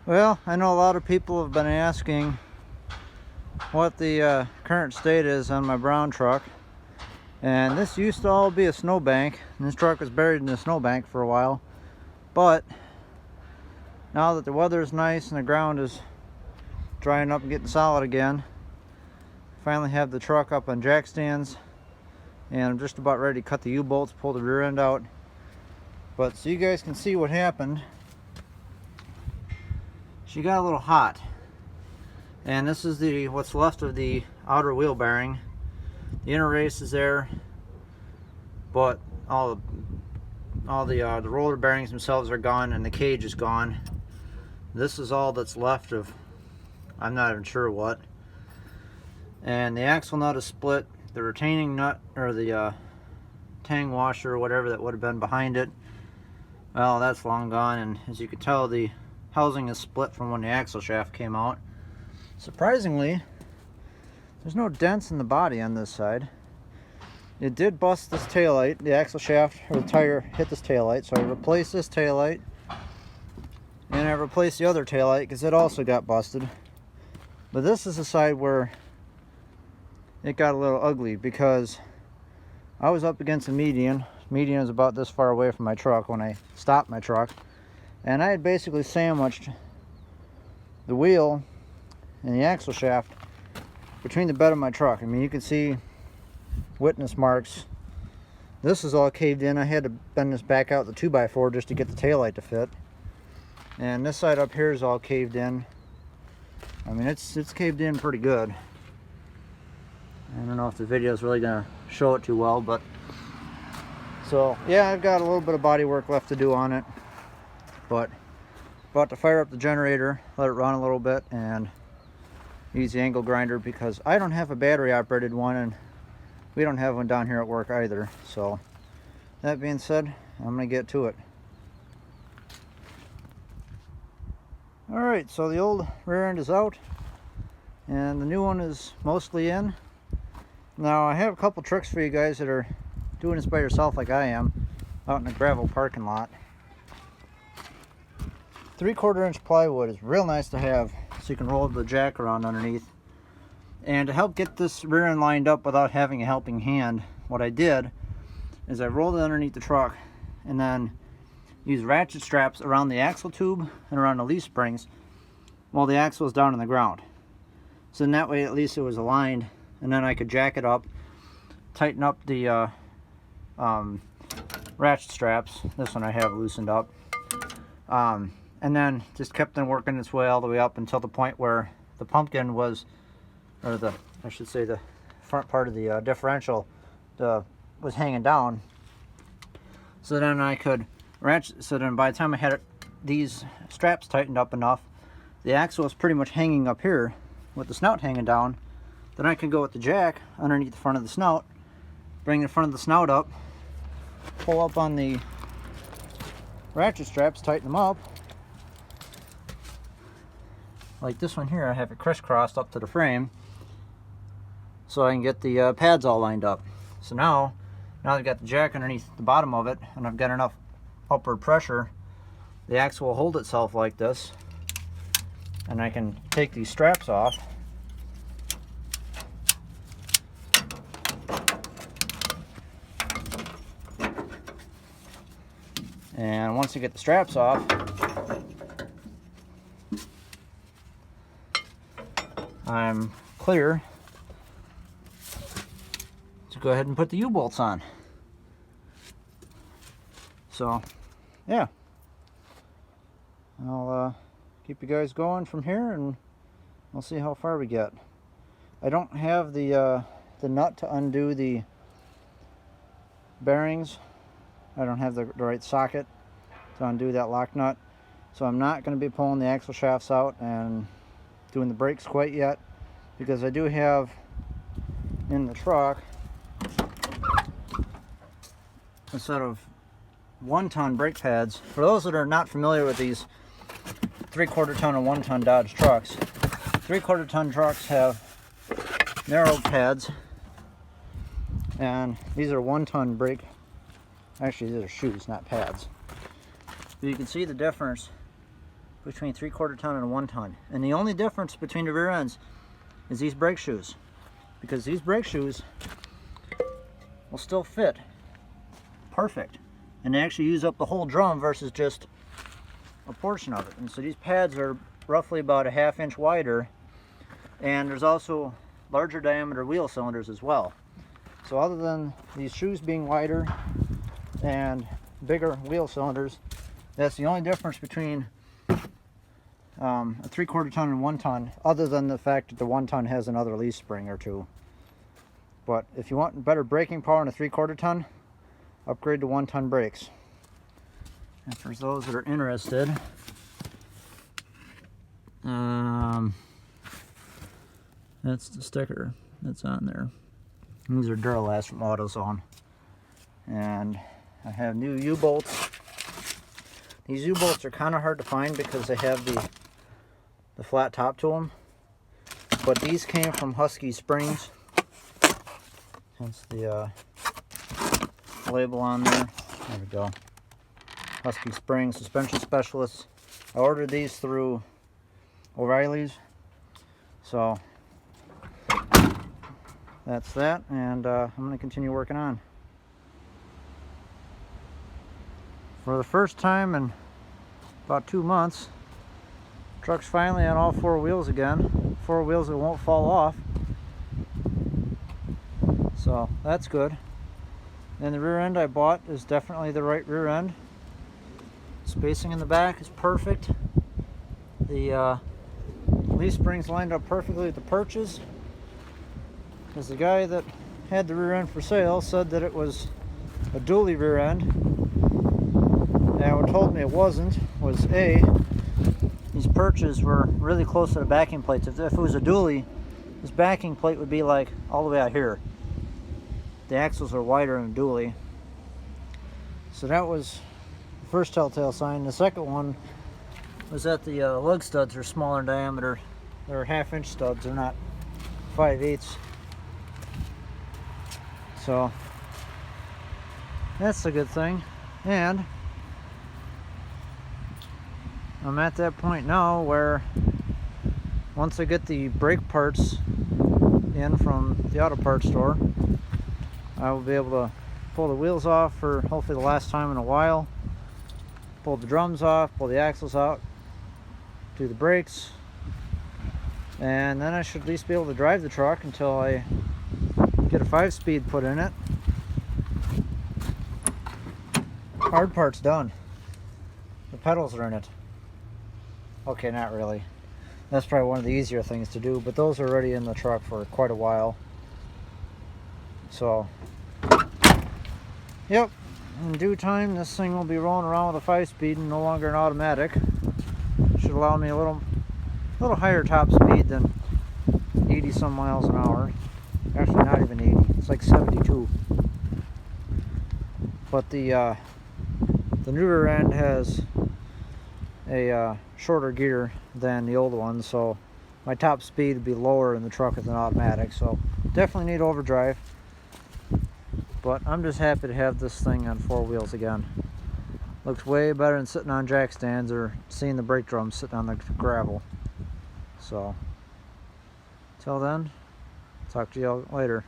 Well, I know a lot of people have been asking what the current state is on my brown truck. And this used to all be a snowbank, and this truck was buried in the snowbank for a while. But now that the weather is nice and the ground is drying up and getting solid again, I finally have the truck up on jack stands, and I'm just about ready to cut the U-bolts, pull the rear end out. But so you guys can see what happened, she got a little hot, and this is what's left of the outer wheel bearing. The inner race is there, but all the roller bearings themselves are gone, and the cage is gone. This is all that's left of, I'm not even sure what. And the axle nut is split. The retaining nut, or the tang washer or whatever that would have been behind it, well, that's long gone. And as you can tell, the housing is split from when the axle shaft came out. Surprisingly, there's no dents in the body on this side. It did bust this taillight. The axle shaft or the tire hit this taillight, so I replaced this taillight, and I replaced the other taillight because it also got busted. But this is the side where it got a little ugly, because I was up against a median. Median is about this far away from my truck when I stopped my truck, and I had basically sandwiched the wheel and the axle shaft between the bed of my truck. I mean, you can see witness marks. This is all caved in. I had to bend this back out the 2x4 just to get the taillight to fit. And this side up here is all caved in. I mean, it's caved in pretty good. I don't know if the video is really gonna show it too well, but so yeah, I've got a little bit of body work left to do on it, but about to fire up the generator, let it run a little bit, and use the angle grinder, because I don't have a battery operated one, and we don't have one down here at work either. So that being said, I'm gonna get to it. All right, so the old rear end is out and the new one is mostly in. Now I have a couple tricks for you guys that are doing this by yourself like I am, out in a gravel parking lot. 3/4 inch plywood is real nice to have, so you can roll the jack around underneath. And to help get this rear end lined up without having a helping hand, what I did is I rolled it underneath the truck and then used ratchet straps around the axle tube and around the leaf springs while the axle was down on the ground. So in that way at least it was aligned, and then I could jack it up, tighten up the ratchet straps. This one I have loosened up. And then just kept on working its way all the way up until the point where the pumpkin was, or I should say the front part of the differential was hanging down. So then I could ratchet, so then by the time I had these straps tightened up enough, the axle was pretty much hanging up here with the snout hanging down. Then I could go with the jack underneath the front of the snout, bring the front of the snout up, pull up on the ratchet straps, tighten them up. Like this one here, I have it crisscrossed up to the frame so I can get the pads all lined up. So now I've got the jack underneath the bottom of it, and I've got enough upward pressure, the axle will hold itself like this, and I can take these straps off. And once you get the straps off, I'm clear to go ahead and put the U-bolts on. So, yeah. I'll keep you guys going from here, and we'll see how far we get. I don't have the nut to undo the bearings. I don't have the right socket to undo that lock nut, so I'm not going to be pulling the axle shafts out and doing the brakes quite yet, because I do have in the truck a set of 1-ton brake pads. For those that are not familiar with these 3/4 ton and 1-ton Dodge trucks, 3/4 ton trucks have narrow pads, and these are 1-ton brake. Actually, these are shoes, not pads. But you can see the difference between 3/4 ton and a 1 ton. And the only difference between the rear ends is these brake shoes. Because these brake shoes will still fit perfect. And they actually use up the whole drum versus just a portion of it. And so these pads are roughly about a 1/2 inch wider. And there's also larger diameter wheel cylinders as well. So other than these shoes being wider and bigger wheel cylinders, that's the only difference between a 3/4 ton and 1 ton, other than the fact that the 1 ton has another leaf spring or two. But if you want better braking power in a 3/4 ton, upgrade to 1 ton brakes. And for those that are interested, that's the sticker that's on there. These are Duralast from AutoZone. And I have new U-bolts. These U-bolts are kind of hard to find because they have the flat top to them. But these came from Husky Springs. Hence the label on there. There we go. Husky Springs Suspension Specialists. I ordered these through O'Reilly's. So that's that, and I'm going to continue working on. For the first time in about 2 months, truck's finally on all 4 wheels again. 4 wheels that won't fall off. So that's good. And the rear end I bought is definitely the right rear end. Spacing in the back is perfect. The leaf springs lined up perfectly with the perches. Because the guy that had the rear end for sale said that it was a dually rear end. And what told me it wasn't was these perches were really close to the backing plates. If it was a dually, this backing plate would be like all the way out here. The axles are wider in a dually. So that was the first telltale sign. The second one was that the lug studs are smaller in diameter. They're 1/2 inch studs, they're not 5/8. So that's a good thing. And I'm at that point now where once I get the brake parts in from the auto parts store, I will be able to pull the wheels off for hopefully the last time in a while, pull the drums off, pull the axles out, do the brakes, and then I should at least be able to drive the truck until I get a 5-speed put in it. Hard part's done. The pedals are in it. Okay, not really. That's probably one of the easier things to do, but those are already in the truck for quite a while. So, yep, in due time this thing will be rolling around with a 5-speed and no longer an automatic. Should allow me a little higher top speed than 80 some miles an hour. Actually not even 80, it's like 72. But the new rear end has a shorter gear than the old one, so my top speed would be lower in the truck with an automatic, so definitely need overdrive. But I'm just happy to have this thing on 4 wheels again. Looks way better than sitting on jack stands or seeing the brake drums sitting on the gravel. So, till then, talk to you all later.